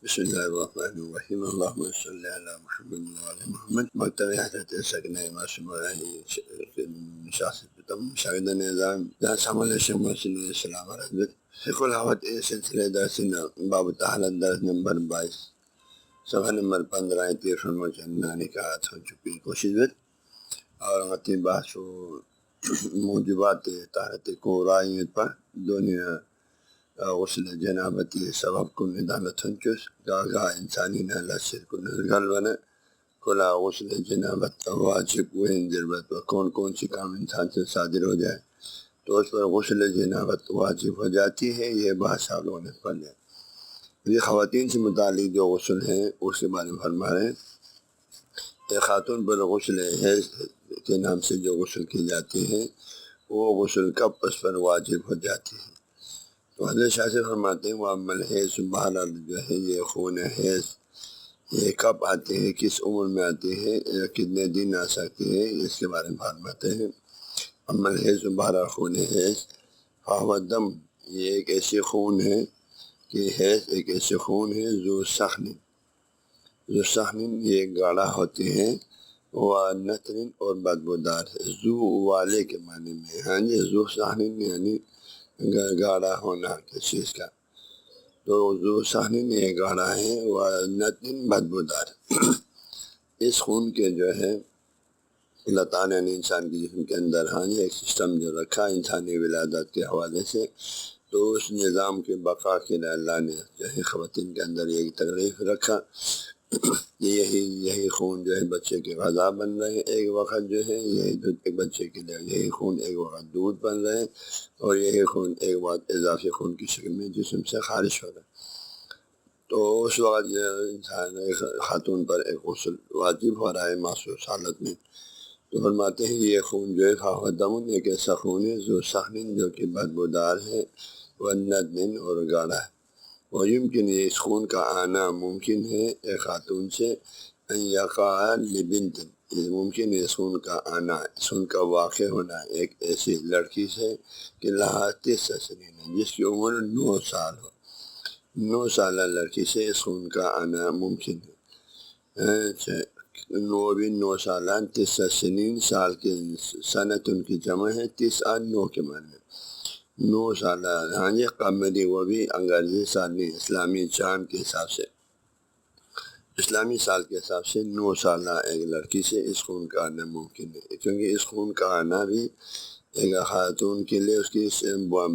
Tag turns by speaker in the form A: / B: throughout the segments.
A: بسم اللہ الرحمن الرحیم اللہم صلی علی محمد وعلی محمد مکتب حضرت سکنہ معصوم شاگردان نظام السلام علیکم السلام علیکم فقہ الحوت سلسلہ درس باب طہارت درس نمبر 22 صفحہ نمبر 15 چندانی کا ہو چکی کوشش اور غتی بحث و موجبات طہارت کو رائیت پر دنیا غسل جنابتی سبب کن ندالت ہنچوس گاگا انسانی نالا شرک نزگل بنا کلا غسل جنابت واجب وین ضرورت و کون سی کام انسان سے صادر ہو جائے تو اس پر غسل جنابت واجب ہو جاتی ہے. یہ بات آپ لوگوں نے پڑھ لیا. یہ خواتین سے متعلق جو غسل ہیں اس کے بارے میں فرما رہے ہیں. ایک خاتون پر غسل حیض کے نام سے جو غسل کی جاتی ہے وہ غسل کب اس پر واجب ہو جاتی ہے. تو حضرت شاہ سے فرماتے ہیں وہ عمل حیض بہرحال جو ہے یہ خون حیض یہ کب آتے ہیں، کس عمر میں آتے ہیں، کتنے دن آ سکتے ہیں، اس کے بارے میں فرماتے ہیں. عمل حیض بہرحال خون حیض فہو دم، یہ ایک ایسی خون ہے کہ حیض ایک ایسی خون ہے جو سخن یہ گاڑھا ہوتے ہیں وہ نترن اور بدبودار ہے. زو والے کے معنی میں ہاں جی، زو سخن یعنی گاڑھا ہونا کسی چیز کا، تو جو سہنین یہ گاڑھا ہے وہ نتن بدبودار. اس خون کے جو ہے اللہ تعالیٰ نے انسان کے جسم کے اندر ایک سسٹم جو رکھا انسانی ولادت کے حوالے سے، تو اس نظام کے بقا کے لیے اللہ نے جو ہے خواتین کے اندر ایک تکلیف رکھا. یہی خون جو ہے بچے کے غذا بن رہے ہیں، ایک وقت جو ہے یہی دودھ ایک بچے کے لیے یہی خون ایک وقت دودھ بن رہے ہیں، اور یہی خون ایک وقت اضافی خون کی شکل میں جسم سے خارج ہو رہا ہے. تو اس وقت انسان خاتون پر ایک غسل واجب ہو رہا ہے محسوس حالت میں. تو فرماتے ہیں یہ خون جو ہے فاہدمن ایک ایسا خون ہے جو سخن جو کہ بدبودار ہے، وہ ندن اور گاڑھا ہے. وہ یمکن یہ اس خون کا آنا ممکن ہے ایک خاتون سے یقع لبنت، ممکن ہے اس خون کا آنا، اس خون کا واقع ہونا ایک ایسی لڑکی سے کہ لہا 30 سنین جس کی عمر 9 سال ہو. 9 سالہ لڑکی سے اس خون کا آنا ممکن ہے. 9 سالہ 30 سنین، سال کے سنت ان کی جمع ہے، 30 9 کے معنی 9 سالہ قمری، وہ بھی انگریزی سال نہیں، اسلامی چاند کے حساب سے، اسلامی سال کے حساب سے 9 سالہ ایک لڑکی سے اس خون کا آنا ممکن ہے. کیونکہ اس خون کا آنا بھی ایک خاتون کے لیے اس کی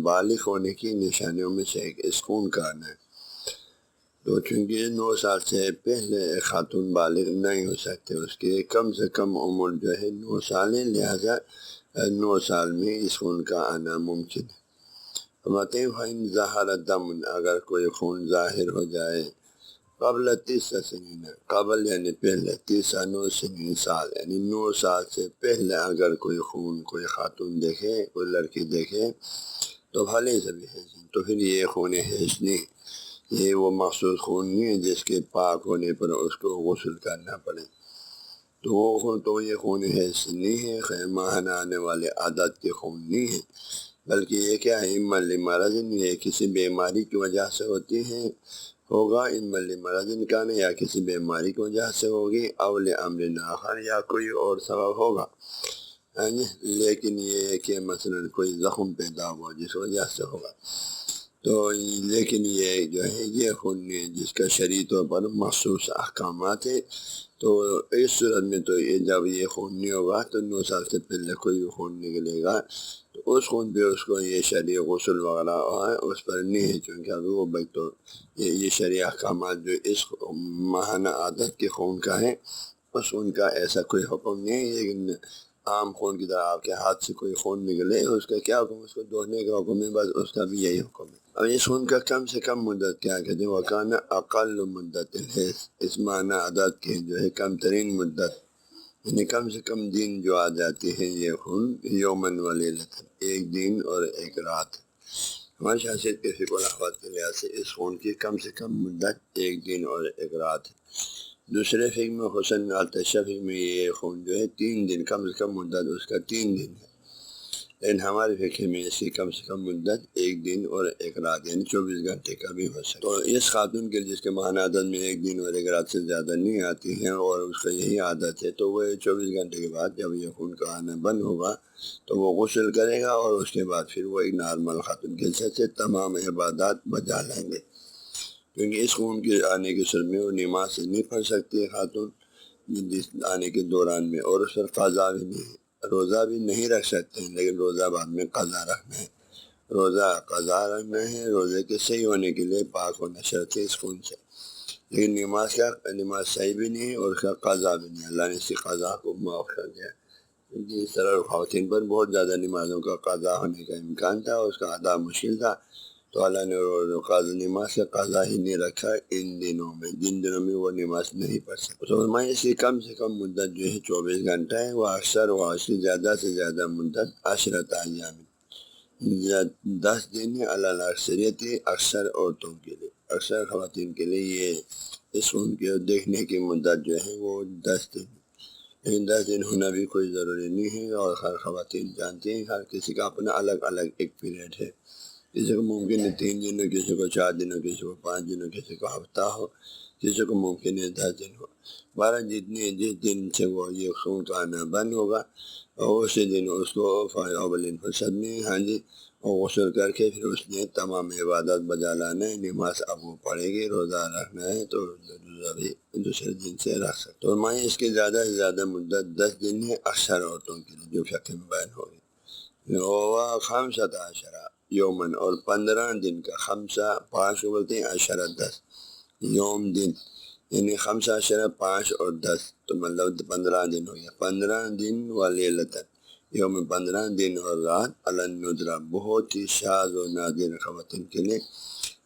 A: بالغ ہونے کی نشانیوں میں سے ایک اس خون کا آنا ہے. تو چونکہ 9 سال سے پہلے ایک خاتون بالغ نہیں ہو سکتے، اس کے کم سے کم عمر جو ہے 9 سال ہے، لہذا 9 سال میں اس خون کا آنا ممکن ہے. فرماتے ہیں فَإِنْ ظَهَرَ دَمٌ، اگر کوئی خون ظاہر ہو جائے قبل 30 سنین، قبل یعنی پہلے، 30 9 سنین سال یعنی 9 سال سے پہلے اگر کوئی خون کوئی خاتون دیکھے، کوئی لڑکی دیکھے تو بھلے سبھی حیض، تو پھر یہ خون حیض نہیں، یہ وہ مخصوص خون نہیں ہے جس کے پاک ہونے پر اس کو غسل کرنا پڑے. تو وہ خون، تو یہ خون حیض نہیں ہے، ماہانہ آنے والے عادت کے خون نہیں ہے، بلکہ یہ کیا ہے ملی مرض، یہ کسی بیماری کی وجہ سے ہوتی ہے، ہوگا ملی مرض کا نہیں، یا کسی بیماری کی وجہ سے ہوگی، اول امر آخر یا کوئی اور سبب ہوگا. لیکن یہ ہے کہ مثلا کوئی زخم پیدا ہوا جس وجہ سے ہوگا، تو لیکن یہ جو ہے یہ خون جس کا شرعی طور پر مخصوص احکامات ہے. تو اس صورت میں تو یہ جب یہ خون نہیں ہوگا تو 9 سال سے پہلے کوئی خون نکلے گا تو اس خون پہ اس کو یہ شرعی غسل وغیرہ ہے اس پر نہیں ہے، چونکہ ابھی وہ بھائی تو یہ شرعی احکامات جو اس ماہانہ عادت کے خون کا ہے اس خون کا ایسا کوئی حکم نہیں ہے. لیکن عام خون کی طرح آپ کے ہاتھ سے کوئی خون نکلے اس کا کیا حکم، اس کو دھونے کا حکم ہے، بس اس کا بھی یہی حکم ہے. اب اس خون کا کم سے کم مدت کیا کہتے ہیں، وکانا اقل مدت حیض، اس معنی عادت کے جو ہے کم ترین مدت یعنی کم سے کم دن جو آ جاتی ہے یہ خون یومن ولیلتن، ایک دن اور ایک رات. ہماری شخصیت کے فقہ الحوت کے لحاظ سے اس خون کی کم سے کم مدت ایک دن اور ایک رات ہے. دوسرے فقہ میں حسن التشفی میں یہ خون جو ہے 3 دن، کم سے کم مدت اس کا 3 دن ہے. لیکن ہمارے فقہ میں اس کی کم سے کم مدت 1 دن اور 1 رات یعنی 24 گھنٹے کا بھی ہو سکتا ہے۔ تو اس خاتون کے جس کے ماہانہ عادت میں 1 دن اور 1 رات سے زیادہ نہیں آتی ہیں اور اس کا یہی عادت ہے، تو وہ 24 گھنٹے کے بعد جب یہ خون کا آنا بند ہوگا تو وہ غسل کرے گا اور اس کے بعد پھر وہ ایک نارمل خاتون کے حیثیت سے تمام عبادات بجا لیں گے، کیونکہ اس خون کے آنے کے صورت میں وہ نماز سے نہیں پڑھ سکتی خاتون جس آنے کے دوران میں، اور اس پر قضا بھی نہیں ہے، روزہ بھی نہیں رکھ سکتے ہیں، لیکن روزہ بعد میں قضا رکھنا ہے، روزہ قضا رکھنا ہے، روزے کے صحیح ہونے کے لیے پاک ہونا شرط ہے اس خون سے، لیکن نماز صحیح بھی نہیں ہے اور اس کا قضا بھی نہیں، اللہ نے اس کی قضا کو معاف کر دیا، کیونکہ اس طرح خواتین پر بہت زیادہ نمازوں کا قضا ہونے کا امکان تھا اور اس کا ادا مشکل تھا، تو اللہ نے نماز کا قضا ہی نہیں رکھا ان دنوں میں، جن دنوں میں وہ نماز نہیں پڑھ سکتے۔ تو فرمایا اس کی کم سے کم مدت جو ہے 24 گھنٹہ ہے، وہ اکثر اس کی زیادہ سے زیادہ مدت 10 ایام، 10 دن علی اکثریت اکثر عورتوں کے لیے، اکثر خواتین کے لیے یہ اس خون کے دیکھنے کی مدت جو ہے وہ 10 دن ہے، لیکن 10 دن ہونا بھی کوئی ضروری نہیں ہے، اور ہر خواتین جانتی ہیں ہر کسی کا اپنا الگ الگ ایک پیریڈ ہے، کسی کو ممکن ہے 3 دن ہو، کسی کو 4 دن ہو، کسی کو 5 دن ہو، کسی کو ہفتہ ہو، کسی کو ممکن ہے 10 دن ہو، بارہ جس دن سے وہ یہ خون کا آنا بند ہوگا اور اسی دن اس کو اولین فرصت میں اور غسل کر کے پھر اس نے تمام عبادت بجا لانا ہے، نماز اب وہ پڑھے گی، روزہ رکھنا ہے تو روزہ بھی دوسرے دن سے رکھ سکتے، تو میں اس کی زیادہ سے زیادہ مدت 10 دن ہے اکثر عورتوں کے لیے جو فقہ میں بیان ہوگی، وہ 15 یومن اور 15 دن کا، 5 کو بولتے ہیں 10 یوم دن، یعنی 5 اور 10 تو مطلب 15 دن ہو گیا، 15 دن ولیلتن، یوم 15 دن اور رات، الندرہ بہت ہی شاذ و نادر خواتین کے لیے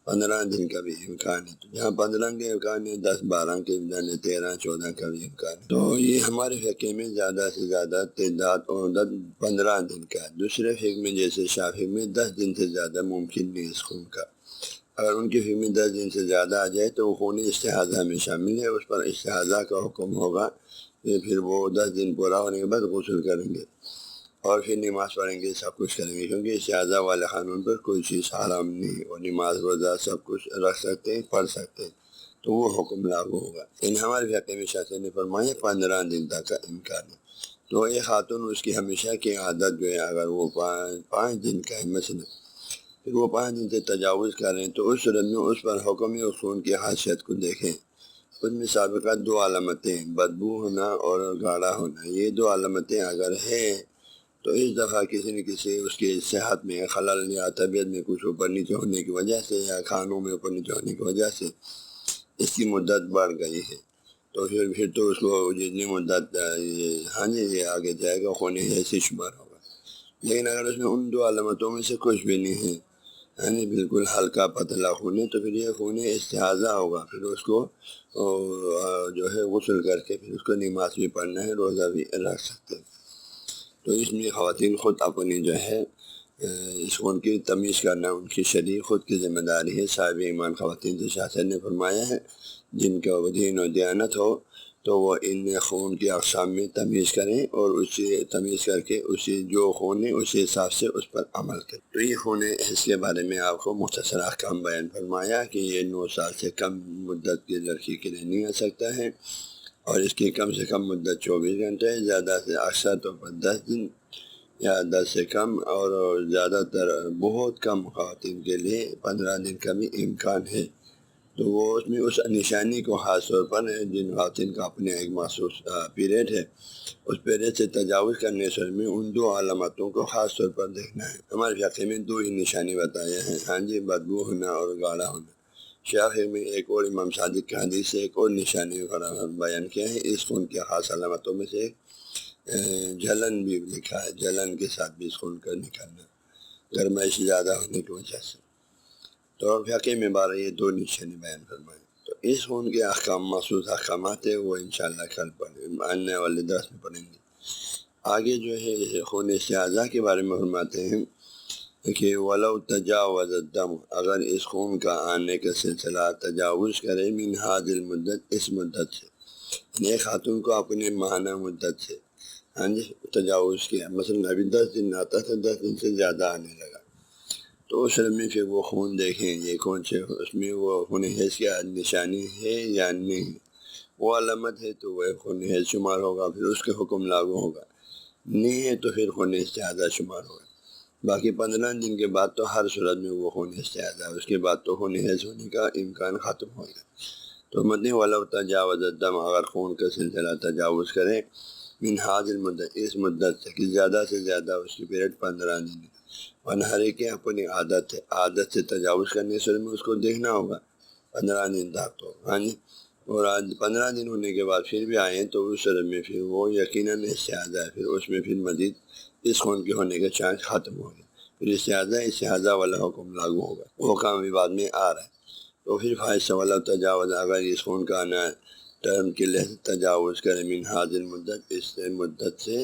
A: 15 دن کا بھی امکان ہے، تو جہاں 15 کے امکان ہے 10 12 کے امکان ہے، 13 14 کا بھی امکان ہے، تو یہ ہمارے فقہ میں زیادہ سے زیادہ تعداد اور عدد 15 دن کا ہے، دوسرے فقہ میں جیسے شافعی میں 10 دن سے زیادہ ممکن نہیں اس خون کا، اگر ان کی فقہ میں 10 دن سے زیادہ آ جائے تو وہ خون استحاضہ میں شامل ہے، اس پر استحاضہ کا حکم ہوگا، پھر وہ 10 دن پورا ہونے کے بعد غسل کریں گے اور پھر نماز پڑھیں گے، سب کچھ کریں گے، کیونکہ استحاضہ والے قانون پر کوئی چیز حرام نہیں ہے، اور نماز روزہ سب کچھ رکھ سکتے ہیں، پڑھ سکتے ہیں، تو وہ حکم لاگو ہوگا، لیکن ہمارے فقہ میں شاذ نے فرمایا 15 دن تک کا امکان ہے، تو یہ خاتون اس کی ہمیشہ کی عادت جو ہے اگر وہ 5 دن کا ہے مثلا، پھر وہ 5 دن سے تجاوز کریں تو اس صورت میں اس پر حکم ہے اس خون کی خاصیت کو دیکھیں، اس میں سابقہ 2 علامتیں، بدبو ہونا اور گاڑھا ہونا، یہ 2 علامتیں اگر ہیں تو اس دفعہ کسی نہ کسی اس کی صحت میں خلل یا طبیعت میں کچھ اوپر نیچے ہونے کی وجہ سے یا کھانوں میں اوپر نیچے ہونے کی وجہ سے اس کی مدت بڑھ گئی ہے، تو پھر تو اس کو جتنی مدت یہ آگے جائے گا خون ایسے شمار ہوگا، لیکن اگر اس میں ان 2 علامتوں میں سے کچھ بھی نہیں ہے، بالکل ہلکا پتلا خون ہے، تو پھر یہ خون استحاضہ ہوگا، پھر اس کو جو ہے غسل کر کے پھر اس کو نماز بھی پڑھنا ہے، روزہ بھی رکھ سکتے ہیں، تو اس میں خواتین خود اپنی جو ہے اس خون کی تمیز کرنا ان کی شرعی خود کی ذمہ داری ہے، صاحب ایمان خواتین سے شاہ نے فرمایا ہے جن کا دین و دیانت ہو تو وہ ان خون کی اقسام میں تمیز کریں اور اسی تمیز کر کے اسی جو خون ہے اسی حساب سے اس پر عمل کریں، تو یہ خون ہے اس کے بارے میں آپ کو مختصر احکام بیان فرمایا کہ یہ 9 سال سے کم مدت کی لڑکی کے لیے نہیں آ سکتا ہے، اور اس کی کم سے کم مدت 24 گھنٹے ہے، زیادہ سے اکثر طور پر 10 دن یا 10 سے کم، اور زیادہ تر بہت کم خواتین کے لیے 15 دن کا بھی امکان ہے، تو وہ اس میں اس نشانی کو خاص طور پر جن خواتین کا اپنے ایک مخصوص پیریڈ ہے اس پیریڈ سے تجاوز کرنے سے میں ان 2 علامتوں کو خاص طور پر دیکھنا ہے، ہمارے فقہ میں 2 ہی نشانی بتایا ہیں، بدبو ہونا اور گاڑھا ہونا، شافعی میں ایک اور امام صادق کی حدیث سے ایک اور نشانی بیان کیا ہے، اس خون کی خاص علامتوں میں سے ایک جلن بھی لکھا ہے، جلن کے ساتھ بھی اس خون کا نکالنا گرمائش زیادہ ہونے کی وجہ سے، تو فقہ میں بارہ یہ 2 نشانی بیان فرمائے، تو اس خون کے احکام مخصوص احکامات ہیں وہ انشاءاللہ کل آنے والے درس میں پڑھیں گے۔ آگے جو ہے خون استحاضہ کے بارے میں فرماتے ہیں کہ ولو تجاوز الدم، اگر اس خون کا آنے کا سلسلہ تجاوز کرے من هذه المدت، اس مدت سے، یعنی ایک خاتون کو اپنے ماہانہ مدت سے ہاں جی تجاوز کیا، مثلاً ابھی 10 دن آتا تھا، 10 دن سے زیادہ آنے لگا، تو اس میں پھر وہ خون دیکھیں یہ کون سے اس میں وہ خون حیض کی نشانی ہے یا نہیں، وہ علامت ہے تو وہ خون حیض شمار ہوگا، پھر اس کے حکم لاگو ہوگا، نہیں ہے تو پھر خون استحاضہ شمار ہوگا۔ باقی 15 دن کے بعد تو ہر صورت میں وہ خون استحاضہ، اس کے بعد تو خون حیض ہونے کا امکان ختم ہو گیا۔ تو متنی ولو تجاوز الدم، اگر خون کا سلسلہ تجاوز کرے من حاضر مدت، اس مدت سے کہ زیادہ سے زیادہ اس کی پیریڈ 15 دن ہے، ورنہ ہر ایک کی اپنی عادت ہے، عادت سے تجاوز کرنے سے میں اس کو دیکھنا ہوگا 15 دن تک تو، ہاں جی، اور آج 15 دن ہونے کے بعد پھر بھی آئیں تو اس صورت میں پھر وہ یقیناً استحاضہ ہے، پھر اس میں پھر مزید اس خون کے ہونے کا چانس ختم ہو گیا، پھر استحاضہ والا حکم لاگو ہوگا، وہ کام بھی بعد میں آ رہا ہے۔ تو پھر فائدہ والا تجاوز، اگر اس خون کا آنا ٹرم کے لحاظ تجاوز کرے من حاضر مدت، اس مدت سے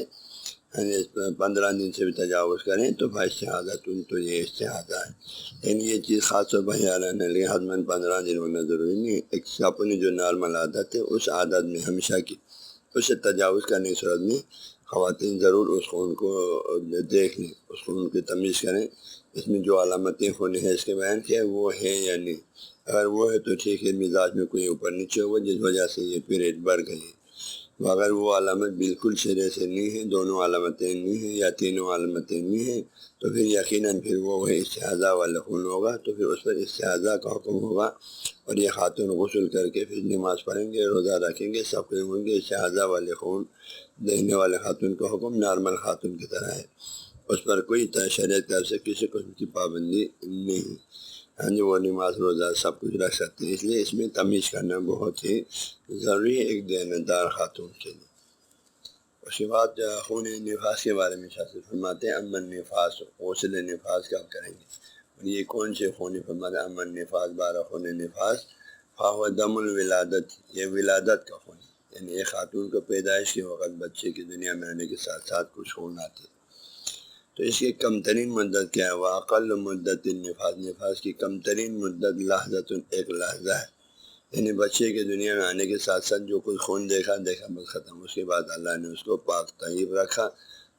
A: 15 دن سے بھی تجاوز کریں تو بھائی استحاضہ تو یہ استحاضہ ہے، لیکن یہ چیز خاص طور پر خیال رہنا، لیکن حتماً 15 دن ہونا ضروری نہیں، ایک اپنی جو نارمل عادت ہے اس عادت میں ہمیشہ کی اسے تجاوز کرنے کی صورت میں خواتین ضرور اس خون کو دیکھ لیں، اس خون کی تمیز کریں، اس میں جو علامتیں خون حیض کے بیان کیا وہ ہے یا نہیں، اگر وہ ہے تو ٹھیک ہے، مزاج میں کوئی اوپر نیچے ہوا جس وجہ سے یہ پیریڈ بڑھ گئی ہے، اگر وہ علامت بالکل سرے سے نہیں ہے، دونوں علامتیں نہیں ہیں یا تینوں علامتیں نہیں ہیں، تو پھر یقیناً پھر وہ استحاضہ والا خون ہوگا، تو پھر اس پر استحاضہ کا حکم ہوگا، اور یہ خاتون غسل کر کے پھر نماز پڑھیں گے، روزہ رکھیں گے، سب کچھ ہوں گے، استحاضہ والے خون دیکھنے والے خاتون کا حکم نارمل خاتون کی طرح ہے، اس پر کوئی شریعت طرف سے کسی قسم کی پابندی نہیں، ہاں جی، وہ نماز روزہ سب کچھ رکھ سکتے ہیں، اس لیے اس میں تمیز کرنا بہت ہی ضروری ہے ایک دیانتدار خاتون کے لیے۔ اس کے بعد خون نفاس کے بارے میں شاست فرماتے ہیں، امن نفاس، غسل نفاس کب کریں گے، یہ کون سے خون فرماتے ہیں امن نفاس، 12 خون نفاس، فاو دم الولادت، یہ ولادت کا خون ہے، یعنی ایک خاتون کو پیدائش کے وقت بچے کی دنیا میں آنے کے ساتھ ساتھ کچھ خون آتے ہیں، تو اس کی کم ترین مدت کیا ہے، واقل مدت نفاس، نفاس کی کم ترین مدت لحظۃ، ایک لحظہ ہے، یعنی بچے کے دنیا میں آنے کے ساتھ ساتھ جو کوئی خون دیکھا بس ختم، اس کے بعد اللہ نے اس کو پاک طیب رکھا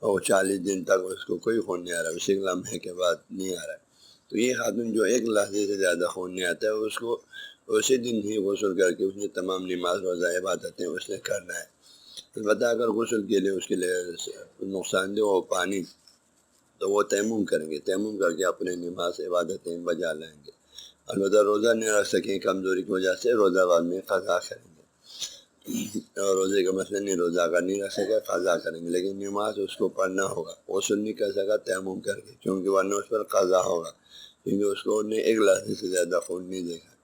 A: اور 40 دن تک اس کو کوئی خون نہیں آ رہا، اسی لمحے کے بعد نہیں آ رہا ہے، تو یہ خاتون جو ایک لحظے سے زیادہ خون نہیں آتا ہے اس کو اسی دن ہی غسل کر کے اس نے تمام نماز روزہ عبادتیں اس نے کرنا ہے، البتہ اگر غسل کے لیے اس کے لیے نقصان دہ ہو پانی تو وہ تیمم کریں گے، تیمم کر کے اپنے نماز عبادتیں بجا لائیں گے، البتہ روزہ نہیں رکھ سکیں کمزوری کی وجہ سے روزہ بعد میں قضا کریں گے، اور روزے کا مسئلہ نہیں، روزہ اگر نہیں رکھ سکے قضا کریں گے، لیکن نماز اس کو پڑھنا ہوگا، غسل نہیں کر سکا تیمم کر کے، کیونکہ ورنہ اس پر قضا ہوگا، کیونکہ اس کو نے ایک لحظے سے زیادہ خون نہیں دیکھا،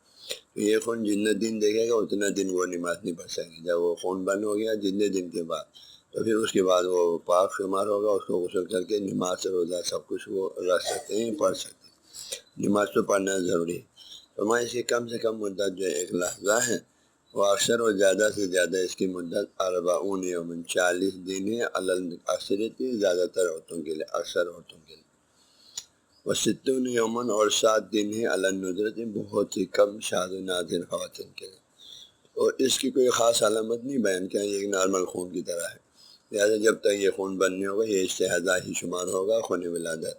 A: تو یہ خون جتنا دن دیکھے گا اتنا دن وہ نماز نہیں پڑھ سکے، جب وہ خون بند ہو گیا جتنے دن کے بعد تو پھر اس کے بعد وہ پاک شمار ہوگا، اس کو غسل کر کے نماز روزہ سب کچھ وہ رکھ سکتے ہیں، پڑھ سکتے ہیں، نماز تو پڑھنا ضروری ہے، تو میں اس کی کم سے کم مدت جو ایک لحظہ ہے، وہ اکثر اور زیادہ سے زیادہ اس کی مدت 40 یومن 40 دن ہے، اکثریت زیادہ تر عورتوں کے لیے، اکثر عورتوں کے لیے، وہ 70 یومن اور 7 دن ہے الندرت، بہت ہی کم شاذ و نادر خواتین کے لیے، اور اس کی کوئی خاص علامت نہیں بیان کیا، یہ ایک نارمل خون کی طرح ہے، لہٰذا جب تک یہ خون بند نہیں ہوگا یہ استحاضہ ہی شمار ہوگا خون ولادت،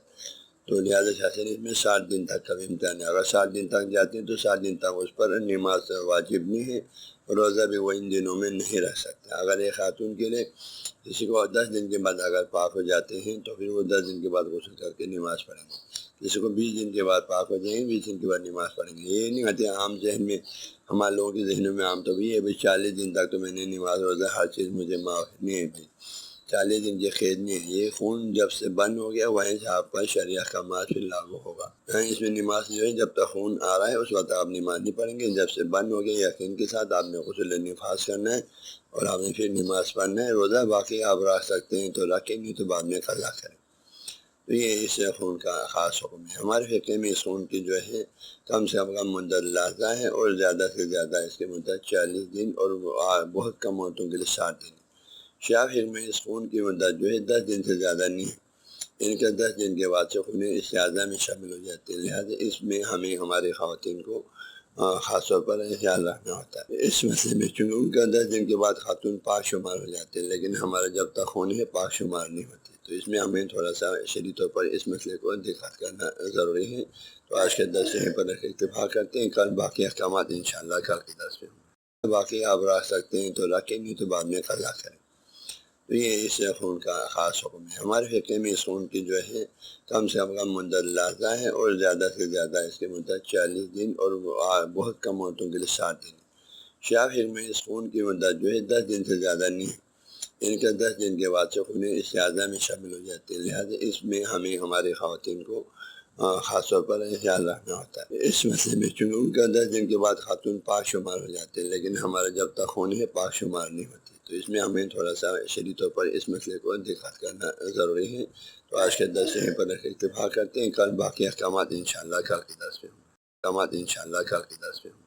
A: تو لہٰذا شاثر اس میں 60 دن تک کا بھی امتحان ہے، اگر 60 دن تک جاتے ہیں تو 60 دن تک اس پر نماز واجب نہیں ہے، روزہ بھی وہ ان دنوں میں نہیں رکھ سکتا، اگر ایک خاتون کے لیے کسی کو 10 دن کے بعد اگر پاک ہو جاتے ہیں تو پھر وہ 10 دن کے بعد غسل کر کے نماز پڑھیں گے، کسی کو 20 دن کے بعد پاک ہو جائیں گے 20 دن کے بعد نماز پڑھیں گے، یہ نہیں آتے عام ذہن میں، ہمارے لوگوں کے ذہنوں میں عام تو بھی ہے بھائی 40 دن تک تو میں نے نماز روزہ ہر چیز مجھے معاف نہیں ہے، بھائی 40 دن کی قید نہیں ہے، یہ خون جب سے بند ہو گیا وہیں سے آپ کا شرعیہ کا پھر لاگو ہوگا، اس میں نماز جو ہے جب تک خون آ رہا ہے اس وقت آپ نماز نہیں پڑھیں گے، جب سے بند ہو گیا یقین کے ساتھ آپ نے غسل نفاس کرنا ہے اور آپ نے پھر نماز پڑھنا ہے، روزہ باقی آپ رکھ سکتے ہیں تو رکھیں نہیں تو بعد میں قضا کریں، تو یہ اس خون کا خاص حکم ہے، ہمارے فقہ میں اس خون کی جو ہے کم سے کم مدت لحظہ ہے اور زیادہ سے زیادہ اس کی مدت 40 دن اور بہت کم عورتوں کے لیے 60 دن، شافعی میں اس خون کی مدت جو ہے 10 دن سے زیادہ نہیں ہے، ان کا 10 دن کے بعد سے خون استحاضہ میں شامل ہو جاتے ہیں، لہٰذا اس میں ہمیں ہمارے خواتین کو خاص طور پر خیال رکھنا ہوتا ہے اس مسئلے میں، چونکہ ان کا 10 دن کے بعد خاتون پاک شمار ہو جاتے ہیں، لیکن ہمارا جب تک خون ہے پاک شمار نہیں ہوتی، تو اس میں ہمیں تھوڑا سا شدید طور پر اس مسئلے کو دقت کرنا ضروری ہے۔ تو آج کے درس یہیں پر اتفاق کرتے ہیں، کل باقی احکامات انشاءاللہ کل کے درس میں ہوں۔ باقی آپ رکھ سکتے ہیں تو رکھیں، نہیں تو بعد میں قضا کریں۔ تو یہ اس خون کا خاص حکم ہے ہمارے فقہ میں۔ اس خون کی جو ہے کم سے کم مدت لازہ ہے، اور زیادہ سے زیادہ اس کی مدت 40 دن، اور بہت کم عورتوں کے لیے 7 دن۔ شافعی میں اس خون کی مدت جو ہے 10 دن سے زیادہ نہیں ہے، ان کا 10 دن کے بعد سے خون استحاضہ میں شامل ہو جاتے ہیں، لہٰذا اس میں ہمیں ہمارے خواتین کو خاص طور پر خیال رکھنا ہوتا ہے اس مسئلے میں، چونکہ ان کا 10 دن کے بعد خاتون پاک شمار ہو جاتے ہیں، لیکن ہمارا جب تک خون ہے پاک شمار نہیں ہوتی، تو اس میں ہمیں تھوڑا سا شدید طور پر اس مسئلے کو دقت کرنا ضروری ہے۔ تو آج کے درس یہیں پر اتفاق کرتے ہیں، کل باقی احکامات انشاءاللہ کل کے درس میں ہوں۔